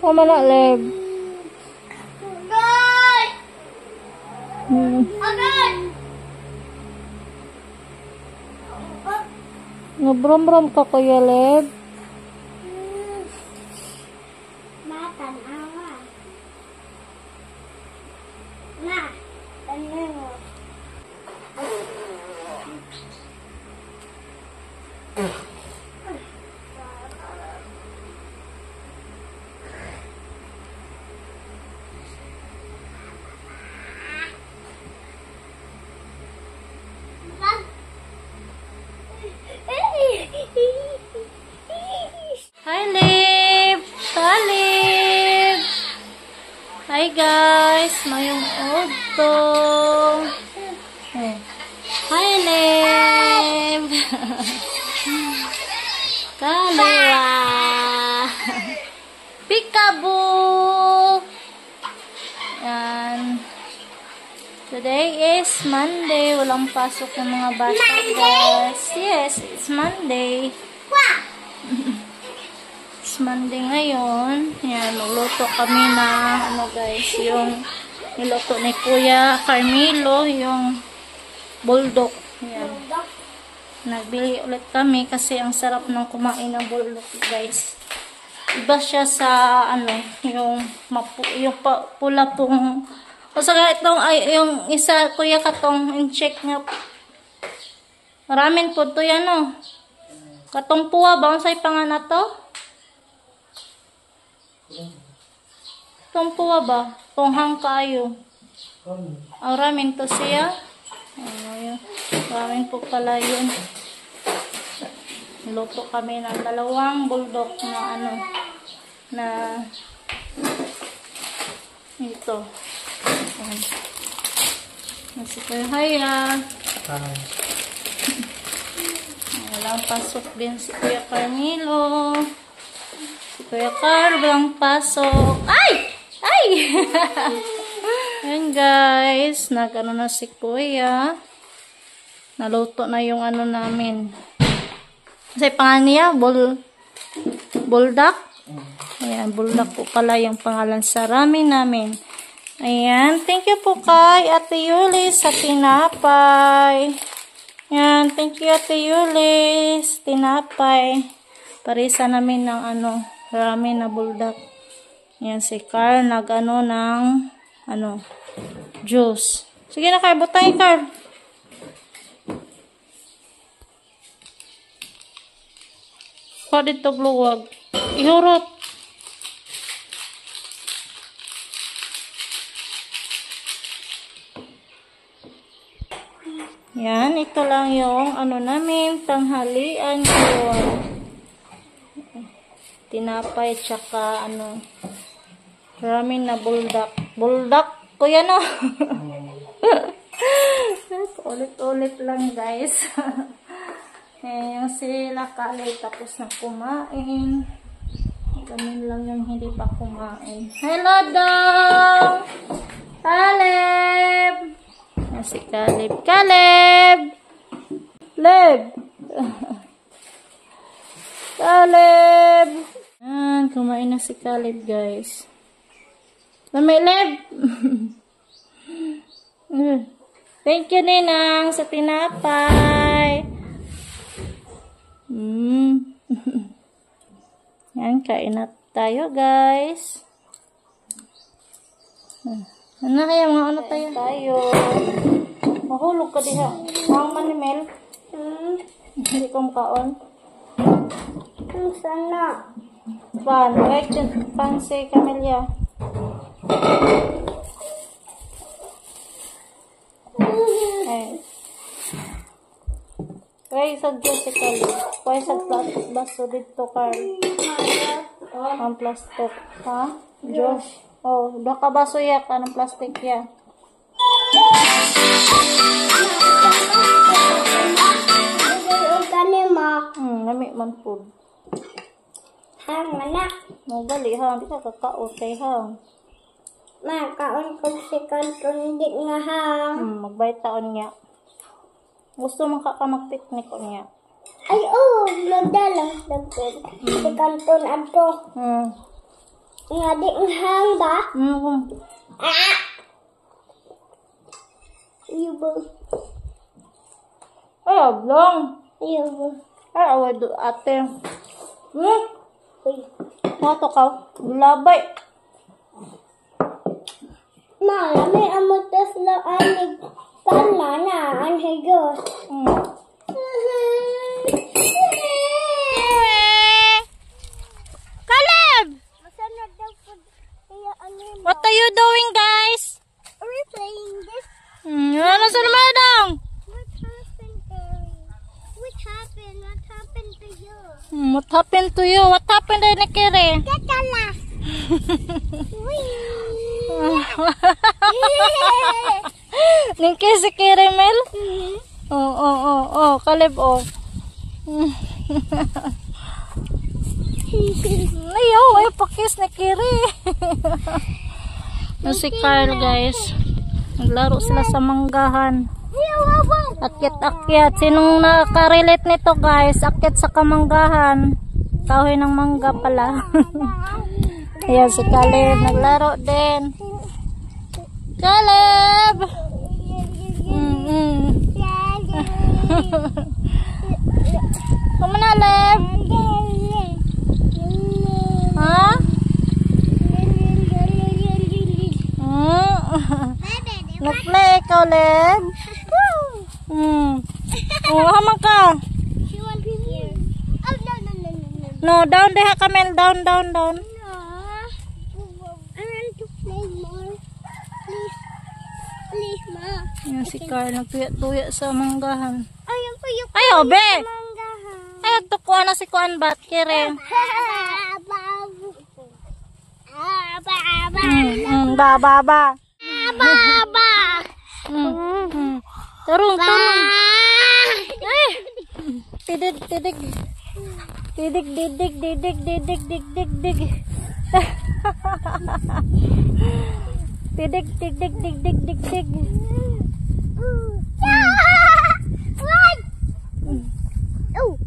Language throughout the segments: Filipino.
Mama na, Leb. Nabrom-brom ka, Kuya Leb. Hi, Lib! Kalib! Hi, guys! Mayong auto! Hi, Lib! Kalua! Peekaboo! Yan. Today is Monday. Walang pasok ng mga bata, guys. Yes, it's Monday. It's Monday ngayon. Yan, luluto kami na, guys, yung niluto ni Kuya Carmelo, yung bulldog. Yan. Nagbili ulit kami kasi ang sarap ng kumain ng bulldog, guys. Iba siya sa, yung pula pong, o saka itong, yung isa, Kuya katong, in-check nga. Maraming po to yan, no? Katong puwa ba? Ang say pa nga na to? Katong puwa ba? Tunghang kayo. Ang ramen to siya. Yun. Ramen po pala yun. Luto kami ng 2 bulldog na na ito. Nasi Kuya Haya. Walang pasok din si Kuya Carmelo. Si Kuya Carl, walang pasok. Ay! Ay! Ayan, guys. Nag-ano na si Kuya. Naluto na yung namin. Kasi pangalan niya, buldak. Ayan, buldak po pala yung pangalan sa ramen namin. Ayan, thank you po kay Ate Yulis sa tinapay. Ayan, thank you Ate Yulis. Tinapay. Parisa namin ng ramen na buldak. Ayan, si Carl ng juice. Sige na, Carl, butay, Carl. Kau dito gluwag. Ihurot. Yan, ito lang yung namin, tanghalian yun. Tinapay, tsaka ramen na buldak. Buldak, kuya no? Ulit-ulit lang, guys. Yung sila Kalib tapos na kumain. Kami lang yung hindi pa kumain. Hello, Dong! Kalib! Si Kalib. Kalib! Leb! Kalib! Yan, kumain na si Kalib, guys. May Leb! Thank you, Ninang, sa tinapay. Yan, kain na tayo, guys. Ano kaya mga tayo? Mahulog ka diha. Ang manimel. Hindi ko makaon. Sana. Pan, wait, pan si Camelia. Ay. Kaya isag dyan si Carl. Kaya isag plastic baso dito, Carl. Ang plastic. Ha? Josh. Oh, doon ka baso yak. Anong plastic ya? Nami man food. Hang, anak. Magali, hang. Di ka kakaot kay hang. Makaon ko si kanton di nga hang. Magbayad taon niya. Gusto mong kakamag-picnic o niya? Ay, loda lang. Si kanton ato. Nga di nga hang ba? Ah! Iyo ba? Ay, oblong. Iyo ba? Ay, away do ate. Uy. Mato ka. Labay. Marami amutas lang anig pala na ang higos. Caleb! What are you doing, guys? Are we playing this? Ano sa namadang? What happened, Gary? What happened? What happened to you? What happened to you? What happened to Nikiri? Kakala! Ningki si Kirimel? Oh, Caleb, oh. Ayaw, ay pakis na Kiri. Si Carl, guys. Naglaro sila sa manggahan. Akyat-akyat. Sinong nakarelate nito, guys? Akyat sa kamanggahan. Kahoy ng mangga pala. Ayan si Caleb. Naglaro din. Caleb! Kumanaleb? Ha? Nag-play ikaw, Leb? Oh, hamang ka. No, down deha Kamel. Down. I want to play more. Please, Ma. Yan si Carl. Nagtuya-tuya sa manggahan. Ayaw ko yung Ay, obe! manggahan. Ay, tukuha na si Kuan Bat. Kire. Ba. Turong. Ay! Tidig. Tidig.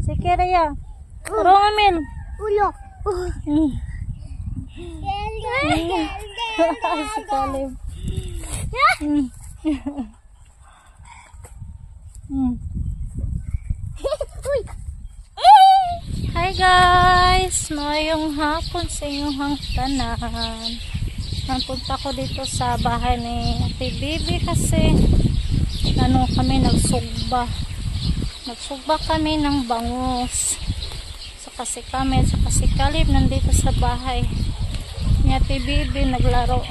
Sige Raya. Turong Amil. Ulo. Si Caleb. Hi guys! Mayong hapon sa inyong tanan. Napunta ko dito sa bahay ni Ate Bibi kasi kami nagsugba kami ng bangus. Saka si Caleb nandito sa bahay ni Ate Bibi naglaro.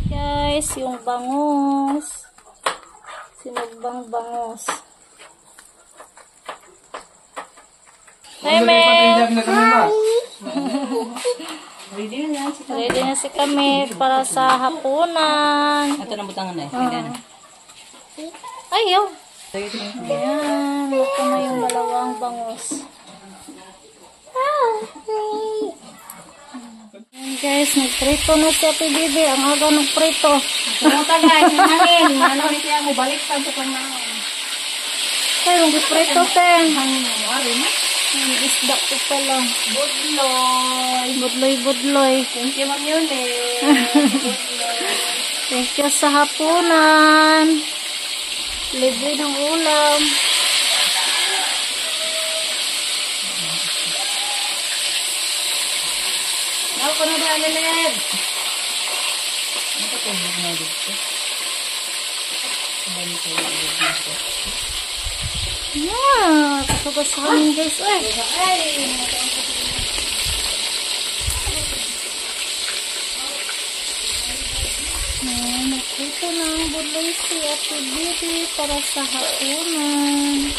Guys, yung bangus. Sinugbang bangus. Hi, Mel! Ready na si kami para sa hapunan. Ito na butangan na eh. Ayaw. Ayan. Ito na yung dalawang bangus. Ayan guys, nagprito na si Ate Bibi. Ang aga nagprito. Pumunta guys, yung hangin. Ano rin siya mo, balik sa bukang na. Kaya nung prito, ten. Hangin mo, ari na. Ang isda ko pala. Budloy. Budloy. Thank you, Ma'am Yuli. Thank you sa hapunan. Libre ng ulam. Ako ko na ba, Leled? Ano ko na dito? Yeah, kasugas sa kami guys. Nagprito ng budloy si Ate Bibi para sa hapunan.